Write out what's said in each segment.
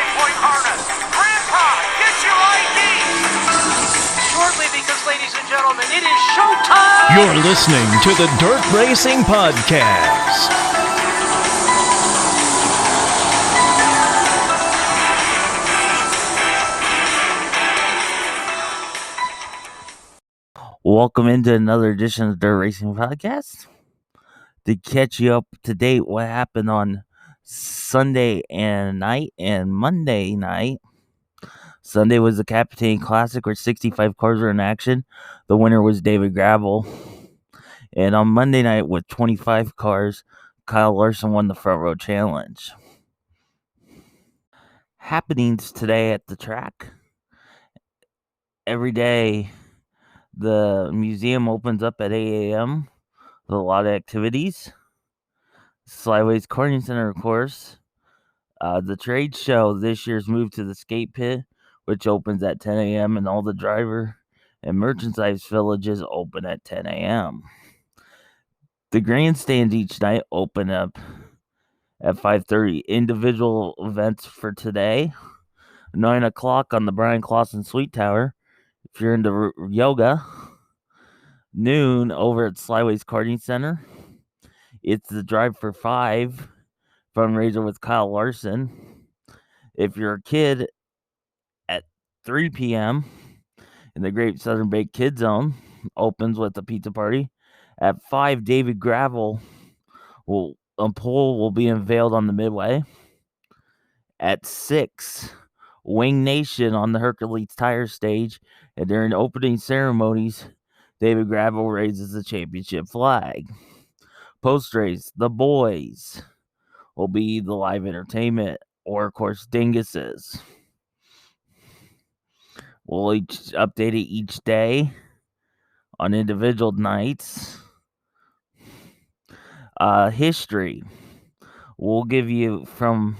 9-point harness. Grandpa, get your ID. Shortly, because, ladies and gentlemen, it is showtime. You're listening to the Dirt Racing Podcast. Welcome into another edition of the Dirt Racing Podcast. To catch you up to date what happened on Sunday night and Monday night. Sunday was the Captain Classic where 65 cars were in action. The winner was David Gravel. And on Monday night with 25 cars, Kyle Larson won the Front Row Challenge. Happenings today at the track. Every day the museum opens up at 8 a.m. with a lot of activities. Slideways Karting Center, of course. The trade show this year's moved to the skate pit, which opens at 10 a.m. and all the driver and merchandise villages open at 10 a.m. The grandstands each night open up at 5:30. Individual events for today, 9 o'clock on the Brian Clausen Suite Tower. If you're into yoga, noon over at Slideways Karting Center. It's the Drive for 5 fundraiser with Kyle Larson. If you're a kid, at 3 p.m. in the Great Southern Bake Kid Zone opens with a pizza party. At 5, David Gravel a pole will be unveiled on the Midway. At 6, Wing Nation on the Hercules Tire stage, and during the opening ceremonies, David Gravel raises the championship flag. Post race, the boys will be the live entertainment, or of course, dinguses. We'll update it each day on individual nights. History. We'll give you from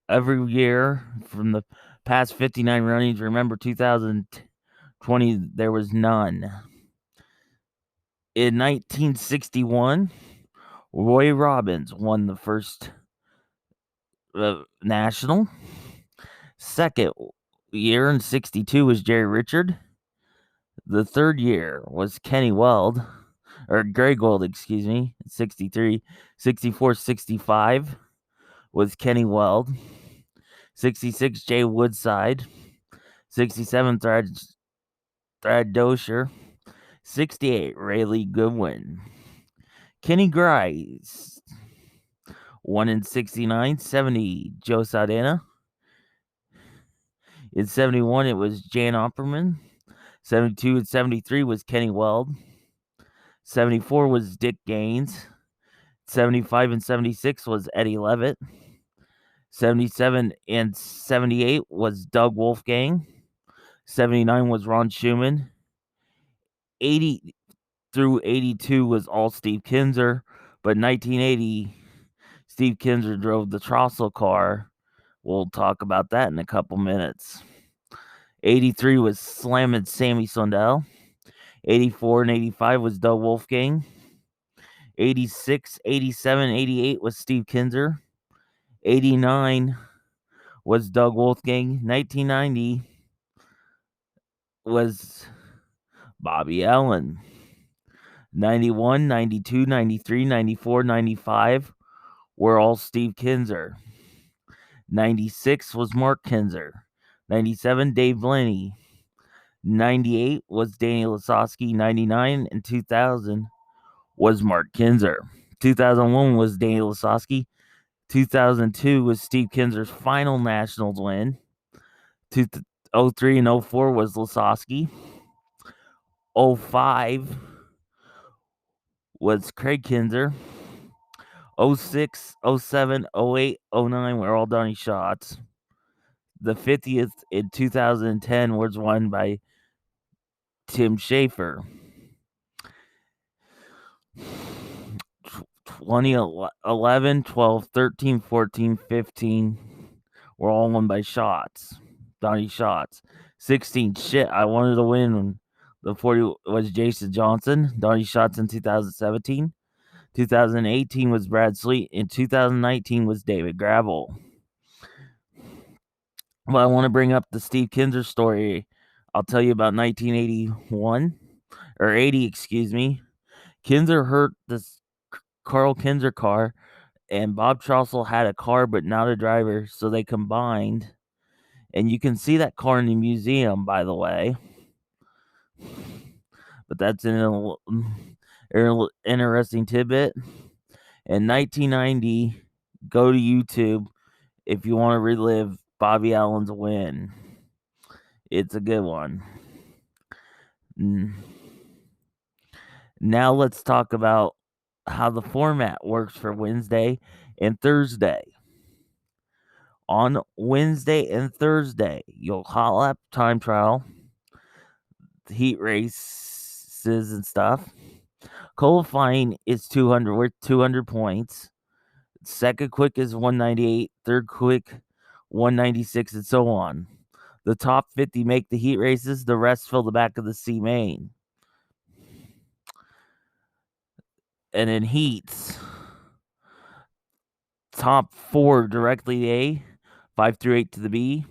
every year from the past 59 runnings. Remember, 2020, there was none. In 1961, Roy Robbins won the first national. Second year in 62 was Jerry Richard. The third year was Greg Weld, 63. 64, 65 was Kenny Weld. 66, Jay Woodside. 67, Thad Dosher. 68, Rayleigh Goodwin. Kenny Grice won in 69. 70, Joe Saldana. In 71, it was Jan Opperman. 72 and 73 was Kenny Weld. 74 was Dick Gaines. 75 and 76 was Eddie Levitt. 77 and 78 was Doug Wolfgang. 79 was Ron Schumann. 80 through 82 was all Steve Kinzer. But 1980, Steve Kinzer drove the Trossel car. We'll talk about that in a couple minutes. 83 was Slammin' Sammy Sondel. 84 and 85 was Doug Wolfgang. 86, 87, 88 was Steve Kinzer. 89 was Doug Wolfgang. 1990 was Bobby Allen. 91, 92, 93, 94, 95 were all Steve Kinzer. 96 was Mark Kinzer. 97, Dave Blaney. 98 was Danny Lasowski. 99 and 2000 was Mark Kinzer. 2001 was Danny Lasowski. 2002 was Steve Kinzer's final Nationals win. 03 and 04 was Lasowski. 05 was Craig Kinzer. 06, 07, 08, 09 were all Donnie Schatz. The 50th in 2010 was won by Tim Schaefer. 2011, 12, 13, 14, 15 were all won by Donnie Schatz. 16, I wanted to win. The 40 was Jason Johnson. Donnie Schatz in 2017. 2018 was Brad Sweet. In 2019 was David Gravel. Well, I want to bring up the Steve Kinzer story. I'll tell you about 1981 or 80, excuse me. Kinzer hurt this Carl Kinzer car, and Bob Trossel had a car but not a driver, so they combined. And you can see that car in the museum, by the way. But that's an interesting tidbit. In 1990, go to YouTube if you want to relive Bobby Allen's win. It's a good one. Now let's talk about how the format works for Wednesday and Thursday. On Wednesday and Thursday, you'll hot lap time trial, heat races and stuff. Qualifying is 200, worth 200 points. Second quick is 198, third quick 196, and so on. The top 50 make the heat races, the rest fill the back of the C main. And in heats, top 4 directly to A, 5 through 8 to the B,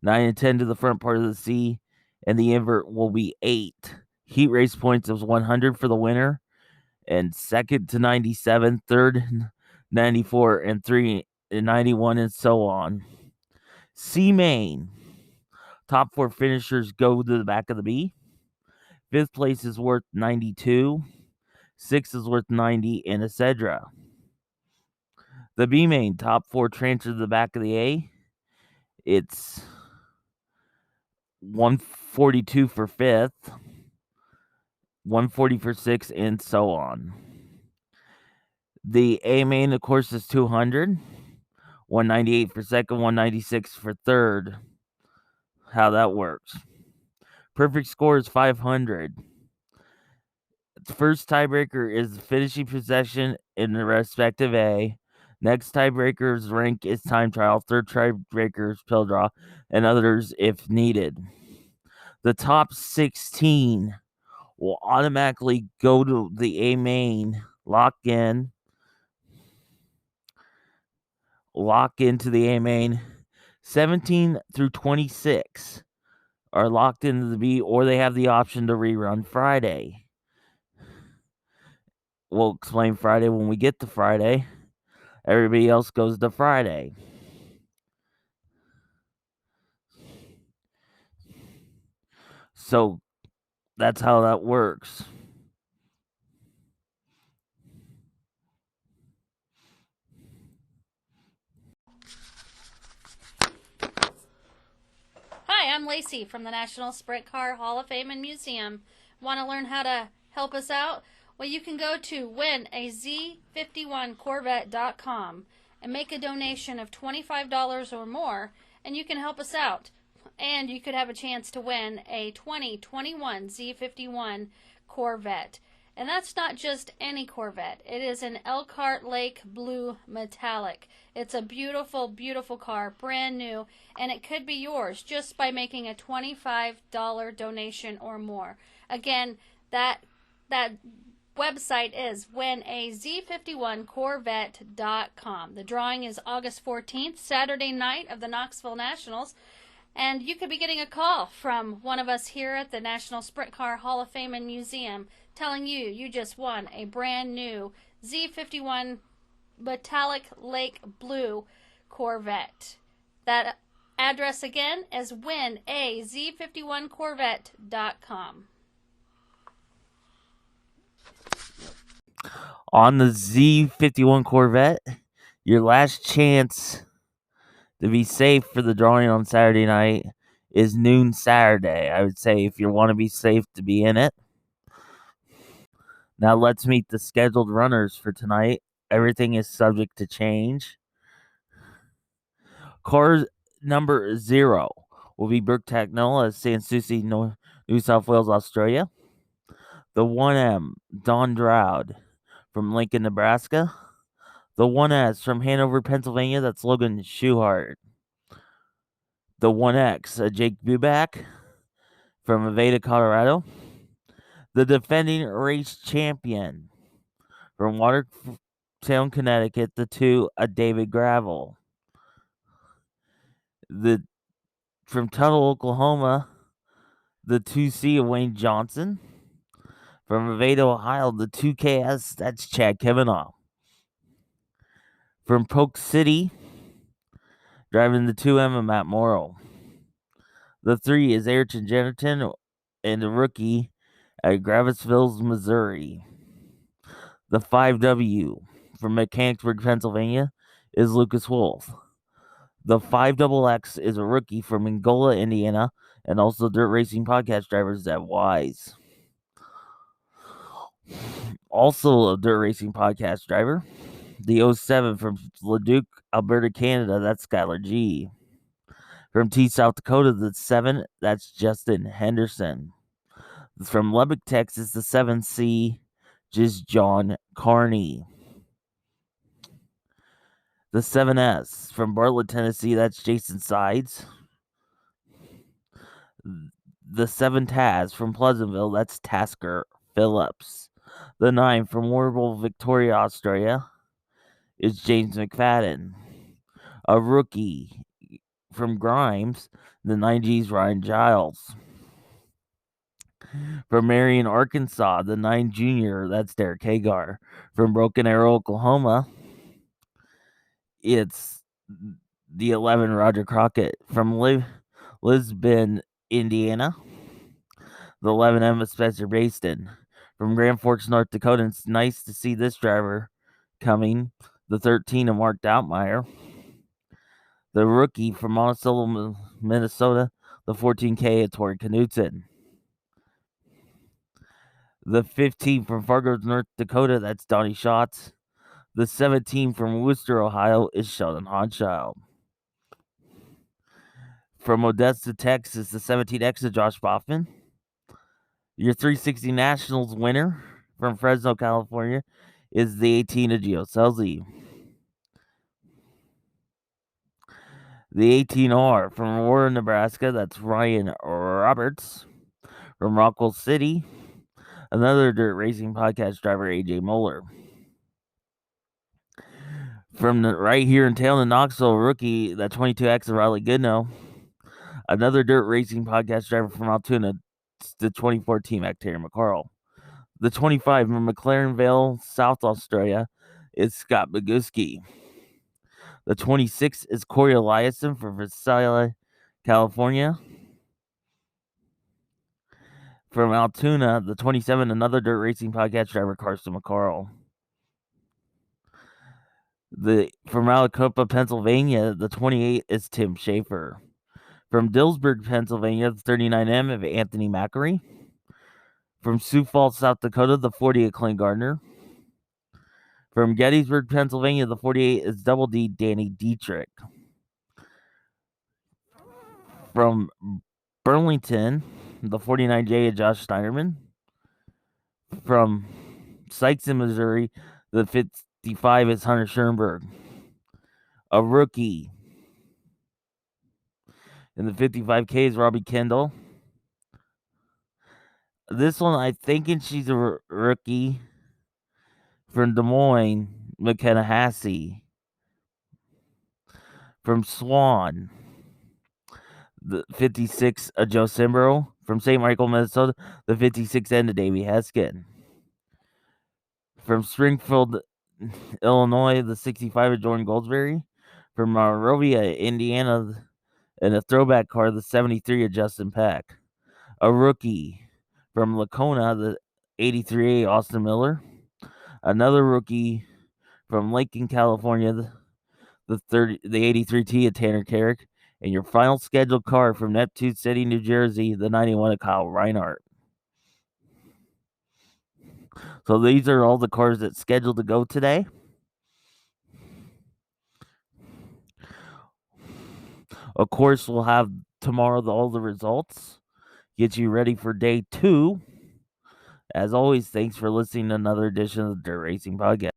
9 and 10 to the front part of the C, and the invert will be 8. Heat race points is 100 for the winner, and second to 97, third 94, and 3 and 91, and so on. C main, top 4 finishers go to the back of the B. 5th place is worth 92, 6th is worth 90, and etc. The B main, top 4 transfer to the back of the A. It's 142 for 5th, 140 for 6th, and so on. The A main, of course, is 200, 198 for 2nd, 196 for 3rd. How that works. Perfect score is 500. The first tiebreaker is finishing possession in the respective A. Next tiebreaker's rank is time trial. Third tiebreaker is pill draw, and others if needed. The top 16 will automatically go to the A main, lock into the A main. 17 through 26 are locked into the B, or they have the option to rerun Friday. We'll explain Friday when we get to Friday. Everybody else goes to Friday. So that's how that works. Hi, I'm Lacey from the National Sprint Car Hall of Fame and Museum. Want to learn how to help us out? Well, you can go to winaz51corvette.com and make a donation of $25 or more, and you can help us out. And you could have a chance to win a 2021 Z51 Corvette. And that's not just any Corvette. It is an Elkhart Lake Blue Metallic. It's a beautiful, beautiful car, brand new, and it could be yours just by making a $25 donation or more. Again, that website is winaz51corvette.com. The drawing is August 14th, Saturday night of the Knoxville Nationals. And you could be getting a call from one of us here at the National Sprint Car Hall of Fame and Museum telling you just won a brand new Z51 Metallic Lake Blue Corvette. That address again is winaz51corvette.com. On the Z51 Corvette, your last chance to be safe for the drawing on Saturday night is noon Saturday. I would say if you want to be safe to be in it. Now let's meet the scheduled runners for tonight. Everything is subject to change. Car number 0 will be Brooke Tacknell of Sanssouci, New South Wales, Australia. The 1M, Don Dowd from Lincoln, Nebraska. The 1S from Hanover, Pennsylvania, that's Logan Schuhart. The 1X, Jake Buback from Aveda, Colorado. The defending race champion from Watertown, Connecticut. The 2, David Gravel. The From Tuttle, Oklahoma, the 2C of Wayne Johnson. From Nevada, Ohio, the 2KS, that's Chad Kavanaugh. From Polk City, driving the 2M of Matt Morrow. The 3 is Ayrton Jennerton and the rookie at Gravesville, Missouri. The 5W from Mechanicsburg, Pennsylvania, is Lucas Wolf. The 5XX is a rookie from Angola, Indiana, and also Dirt Racing Podcast drivers at Wise. Also a Dirt Racing Podcast driver, the 07 from Leduc, Alberta, Canada, that's Skylar G. From T, South Dakota, the 7, that's Justin Henderson. From Lubbock, Texas, the 7C, just John Carney. The 7S from Bartlett, Tennessee, that's Jason Sides. The 7 Taz from Pleasantville, that's Tasker Phillips. The 9 from Warrable, Victoria, Australia, is James McFadden. A rookie from Grimes, the 9G's Ryan Giles. From Marion, Arkansas, the 9 Junior, that's Derek Hagar. From Broken Arrow, Oklahoma, it's the 11 Roger Crockett. From Lisbon, Indiana, the 11 Emma Spencer Baston. From Grand Forks, North Dakota, it's nice to see this driver coming, the 13 of Mark Doutmeyer. The rookie from Monticello, Minnesota, the 14K of Tori Knudsen. The 15 from Fargo, North Dakota, that's Donnie Schatz. The 17 from Worcester, Ohio, is Sheldon Honschild. From Odessa, Texas, the 17X of Josh Boffman. Your 360 Nationals winner from Fresno, California, is the 18 of Gio Selzy. The 18R from Aurora, Nebraska, that's Ryan Roberts. From Rockwell City, another Dirt Racing Podcast driver, AJ Moeller. From right here in town in Knoxville, rookie, that 22X of Riley Goodnow. Another Dirt Racing Podcast driver from Altoona, the 24 Team Terry McCarl. The 25 from McLaren Vale, South Australia, is Scott Boguski. The 26 is Corey Eliason from Visalia, California. From Altoona, the 27, another Dirt Racing Podcast driver, Carson McCarl. From Maricopa, Pennsylvania, the 28 is Tim Schaefer. From Dillsburg, Pennsylvania, the 39M of Anthony Mackery. From Sioux Falls, South Dakota, the 40 of Clint Gardner. From Gettysburg, Pennsylvania, the 48 is Double D, Danny Dietrich. From Burlington, the 49J of Josh Steinerman. From Sykeston, Missouri, the 55 is Hunter Schoenberg. A rookie in the 55K is Robbie Kendall. This one, I'm thinking she's a rookie. From Des Moines, McKenna Hassey. From Swan, the 56 of Joe Simbro. From St. Michael, Minnesota, the 56 end of Davey Heskin. From Springfield, Illinois, the 65 of Jordan Goldsberry. From Monrovia, Indiana, and a throwback car, the 73 of Justin Peck. A rookie from Lacona, the 83A Austin Miller. Another rookie from Lincoln, California, the 83T of Tanner Carrick. And your final scheduled car from Neptune City, New Jersey, the 91 of Kyle Reinhardt. So these are all the cars that's scheduled to go today. Of course, we'll have tomorrow all the results. Get you ready for day 2. As always, thanks for listening to another edition of the Dirt Racing Podcast.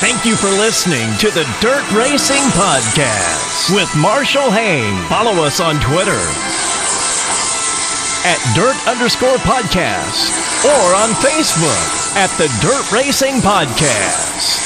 Thank you for listening to the Dirt Racing Podcast with Marshall Hain. Follow us on Twitter at Dirt_Podcast or on Facebook at the Dirt Racing Podcast.